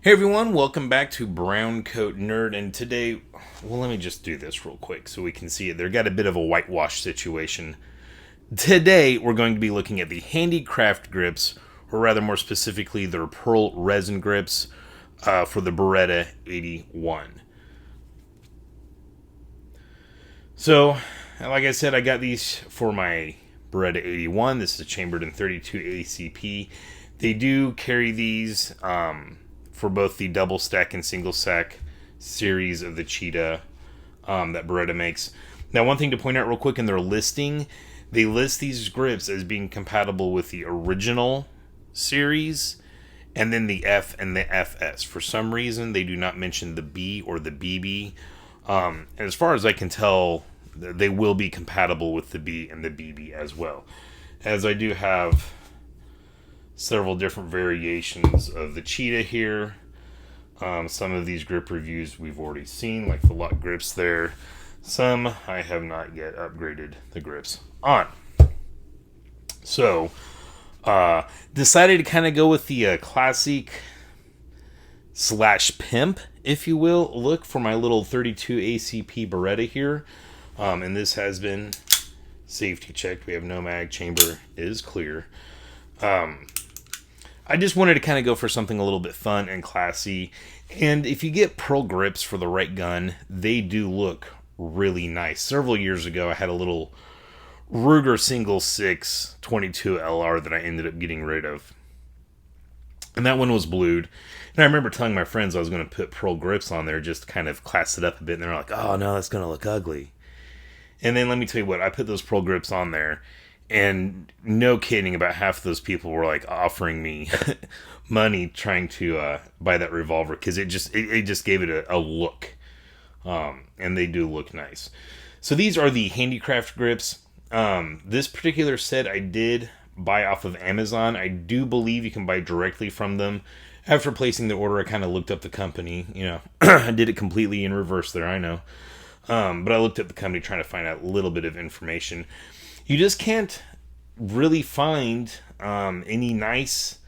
Hey everyone, welcome back to BrowncoatNerd, and today, well, let me just do this real quick so we can see it. They've got a bit of a whitewash situation. Today, we're going to be looking at the Handicraft grips, or rather more specifically, their pearl resin grips for the Beretta 81. So, like I said, I got these for my Beretta 81. This is chambered in 32 ACP. They do carry these for both the double stack and single stack series of the Cheetah that Beretta makes. Now, one thing to point out real quick in their listing, they list these grips as being compatible with the original series and then the F and the FS. For some reason, they do not mention the B or the BB. As far as I can tell, they will be compatible with the B and the BB as well. As I do have several different variations of the Cheetah here. Some of these grip reviews we've already seen, like the lock grips there. Some I have not yet upgraded the grips on. So, decided to kind of go with the classic / pimp, if you will, look for my little 32 ACP Beretta here. And this has been safety checked. We have no mag, chamber is clear. I just wanted to kind of go for something a little bit fun and classy. And if you get pearl grips for the right gun, they do look really nice. Several years ago, I had a little Ruger Single 6 22 LR that I ended up getting rid of. And that one was blued. And I remember telling my friends I was going to put pearl grips on there just to kind of class it up a bit. And they're like, oh, no, that's going to look ugly. And then let me tell you what, I put those pearl grips on there. And no kidding, about half of those people were like offering me money trying to buy that revolver because it just gave it a look, and they do look nice. So these are the Handicraft grips. This particular set I did buy off of Amazon. I do believe you can buy directly from them. After placing the order, I kind of looked up the company. You know, I did it completely in reverse there. I know, but I looked up the company trying to find out a little bit of information. You just can't really find any nice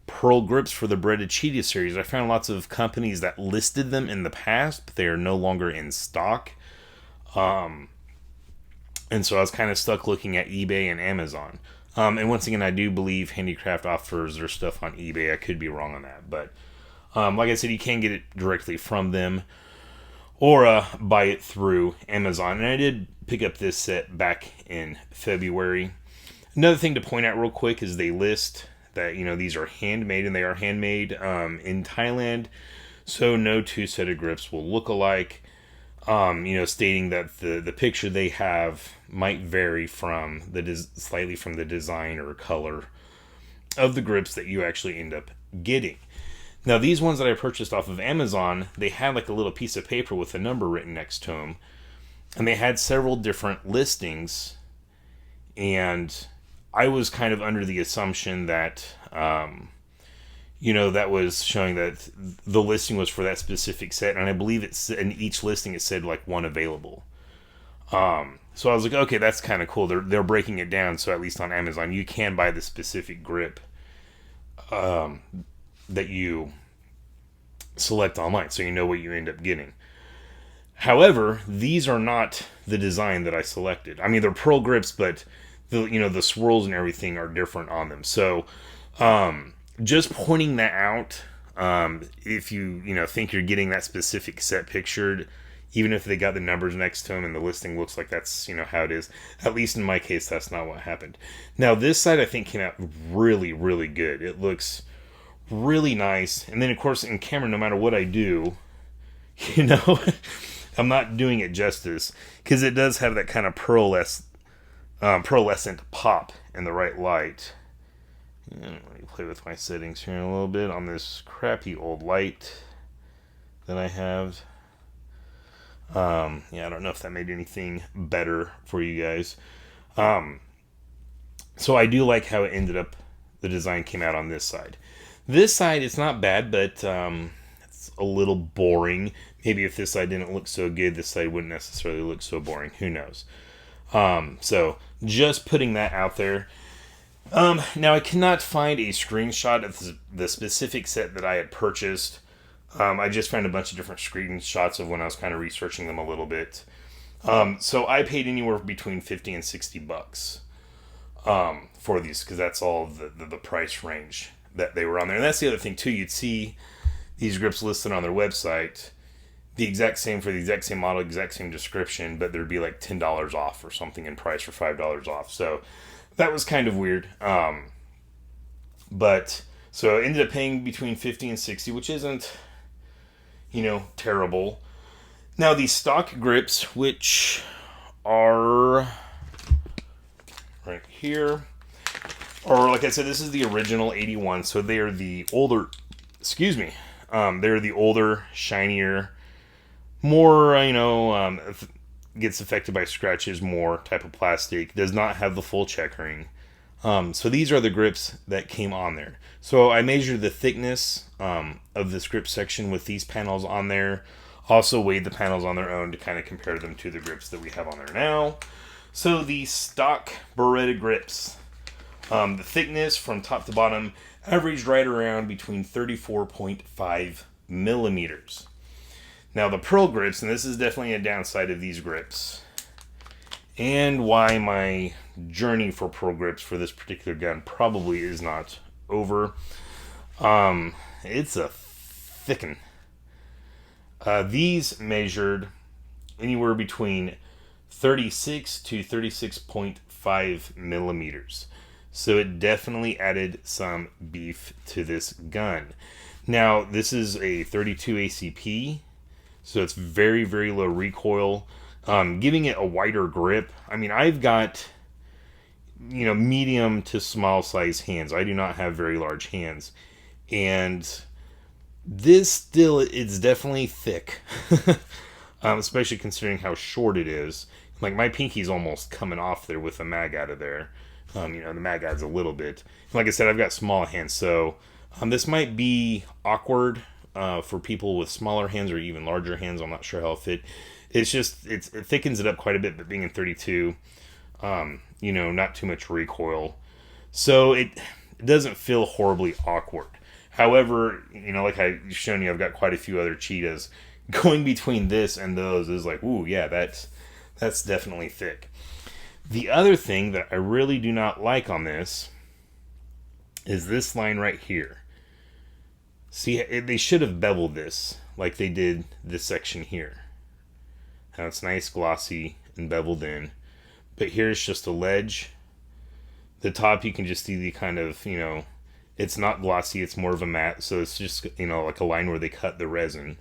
pearl grips for the Beretta Cheetah series. I found lots of companies that listed them in the past, but they are no longer in stock. And so I was kind of stuck looking at eBay and Amazon. And once again, I do believe Handicraft offers their stuff on eBay. I could be wrong on that. But like I said, you can get it directly from them or buy it through Amazon. And I did pick up this set back in February. Another thing to point out real quick is they list that, you know, these are handmade, and they are handmade in Thailand. So no two set of grips will look alike. Stating that the picture they have might vary from slightly from the design or color of the grips that you actually end up getting. Now, these ones that I purchased off of Amazon, they had like a little piece of paper with a number written next to them. And they had several different listings. And I was kind of under the assumption that, that was showing that the listing was for that specific set. And I believe in each listing it said like one available. So I was like, okay, that's kind of cool. They're breaking it down. So at least on Amazon, you can buy the specific grip that you select online, so you know what you end up getting. However, these are not the design that I selected. I mean, they're pearl grips, but the swirls and everything are different on them. So just pointing that out, if you think you're getting that specific set pictured, even if they got the numbers next to them and the listing looks like that's how it is, at least in my case, that's not what happened. Now, this side I think came out really, really good. It looks really nice. And then, of course, in camera, no matter what I do, I'm not doing it justice, because it does have that kind of pearlescent pop in the right light. And let me play with my settings here a little bit on this crappy old light that I have. I don't know if that made anything better for you guys. So I do like how it ended up, the design came out on this side. This side, it's not bad, but it's a little boring. Maybe if this side didn't look so good, this side wouldn't necessarily look so boring. Who knows? So just putting that out there. Now, I cannot find a screenshot of the specific set that I had purchased. I just found a bunch of different screenshots of when I was kind of researching them a little bit. So I paid anywhere between 50 and 60 bucks for these, because that's all the price range that they were on there. And that's the other thing too. You'd see these grips listed on their website, the exact same for the exact same model, exact same description, but there'd be like $10 off or something in price, or $5 off. So that was kind of weird. But so I ended up paying between 50 and 60, which isn't, terrible. Now these stock grips, which are right here, or like I said, this is the original 81. So they are the older, they're the older, shinier, more, gets affected by scratches more type of plastic. Does not have the full checkering. So these are the grips that came on there. So I measured the thickness of this grip section with these panels on there. Also weighed the panels on their own to kind of compare them to the grips that we have on there now. So the stock Beretta grips, the thickness from top to bottom averaged right around between 34.5 millimeters. Now the pearl grips, and this is definitely a downside of these grips, and why my journey for pearl grips for this particular gun probably is not over. It's a thickin'. These measured anywhere between 36 to 36.5 millimeters. So it definitely added some beef to this gun. Now, this is a 32 ACP, so it's very, very low recoil, giving it a wider grip. I mean, I've got, medium to small size hands. I do not have very large hands. And this still, it's definitely thick, especially considering how short it is. Like, my pinky's almost coming off there with the mag out of there. The mag adds a little bit. Like I said, I've got small hands, so this might be awkward for people with smaller hands or even larger hands. I'm not sure how it'll fit. It's just, it thickens it up quite a bit, but being in 32, not too much recoil. So it doesn't feel horribly awkward. However, like I've shown you, I've got quite a few other cheetahs. Going between this and those is like, ooh, yeah, that's definitely thick. The other thing that I really do not like on this is this line right here. See, they should have beveled this like they did this section here. Now it's nice, glossy, and beveled in. But here's just a ledge. The top, you can just see the kind of, it's not glossy, it's more of a matte. So it's just, like a line where they cut the resin.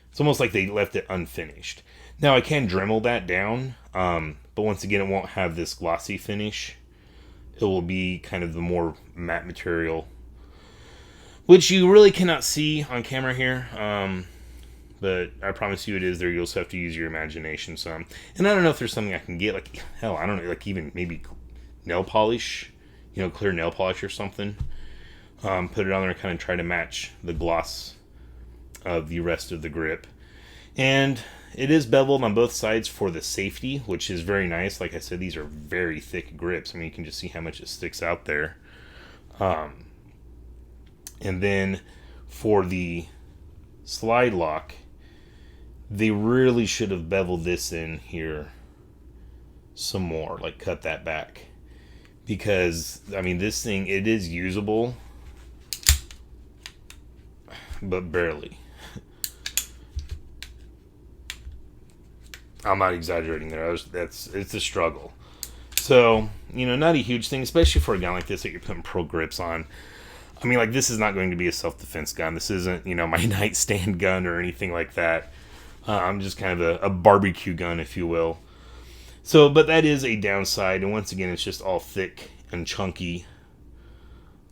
It's almost like they left it unfinished. Now I can Dremel that down, but once again, it won't have this glossy finish. It will be kind of the more matte material, which you really cannot see on camera here. But I promise you it is there. You'll just have to use your imagination some. And I don't know if there's something I can get, like, hell, I don't know, like even maybe nail polish, clear nail polish or something. Put it on there and kind of try to match the gloss of the rest of the grip. And it is beveled on both sides for the safety, which is very nice. Like I said, these are very thick grips. I mean, you can just see how much it sticks out there. And then for the slide lock, they really should have beveled this in here some more, like cut that back. Because, I mean, this thing, it is usable, but barely. I'm not exaggerating there. It's a struggle. So, not a huge thing, especially for a gun like this that you're putting pro grips on. I mean, like, this is not going to be a self-defense gun. This isn't, my nightstand gun or anything like that. I'm just kind of a barbecue gun, if you will. So, but that is a downside. And once again, it's just all thick and chunky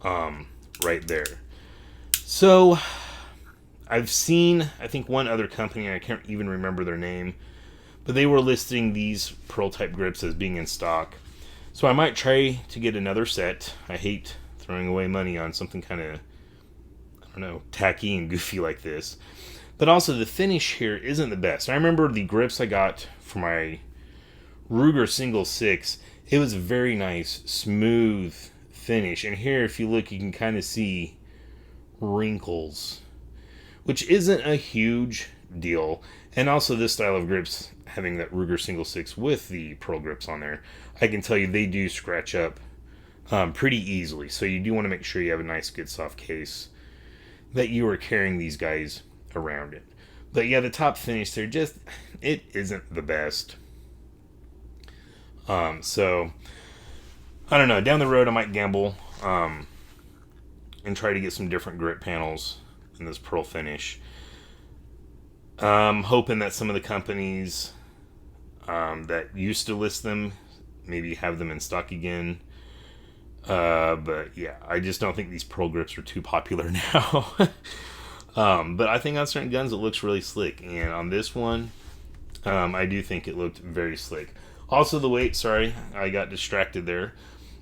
right there. So, I've seen, I think, one other company, I can't even remember their name, but they were listing these pearl type grips as being in stock. So I might try to get another set. I hate throwing away money on something kind of, I don't know, tacky and goofy like this. But also the finish here isn't the best. I remember the grips I got for my Ruger Single 6. It was a very nice, smooth finish. And here, if you look, you can kind of see wrinkles, which isn't a huge deal. And also this style of grips, having that Ruger single six with the pearl grips on there, I can tell you they do scratch up pretty easily. So you do want to make sure you have a nice, good, soft case that you are carrying these guys around it. But yeah, the top finish there, just, it isn't the best. So, I don't know. Down the road, I might gamble and try to get some different grip panels in this pearl finish. Hoping that some of the companies that used to list them maybe have them in stock again. But yeah, I just don't think these pearl grips are too popular now. But I think on certain guns it looks really slick, and on this one, I do think it looked very slick. Also the weight, sorry, I got distracted there.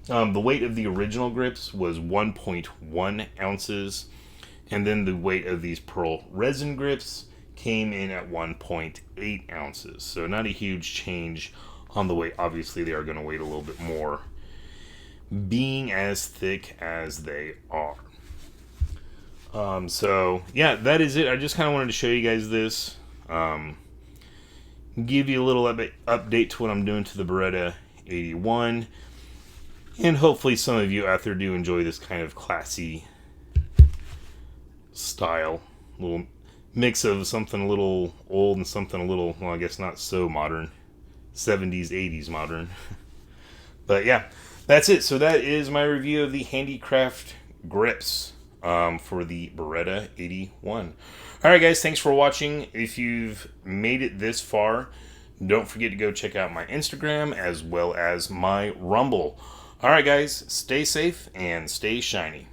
The weight of the original grips was 1.1 ounces, and then the weight of these pearl resin grips came in at 1.8 ounces. So not a huge change on the weight. Obviously they are going to weigh a little bit more, being as thick as they are. So yeah, that is it. I just kind of wanted to show you guys this, give you a little update to what I'm doing to the Beretta 81, and hopefully some of you out there do enjoy this kind of classy style, little mix of something a little old and something a little, well, I guess not so modern, 70s 80s modern. But yeah, that's it. So that is my review of the Handicraft grips for the Beretta 81. Alright guys, thanks for watching. If you've made it this far, don't forget to go check out my Instagram as well as my Rumble. Alright guys, stay safe and stay shiny.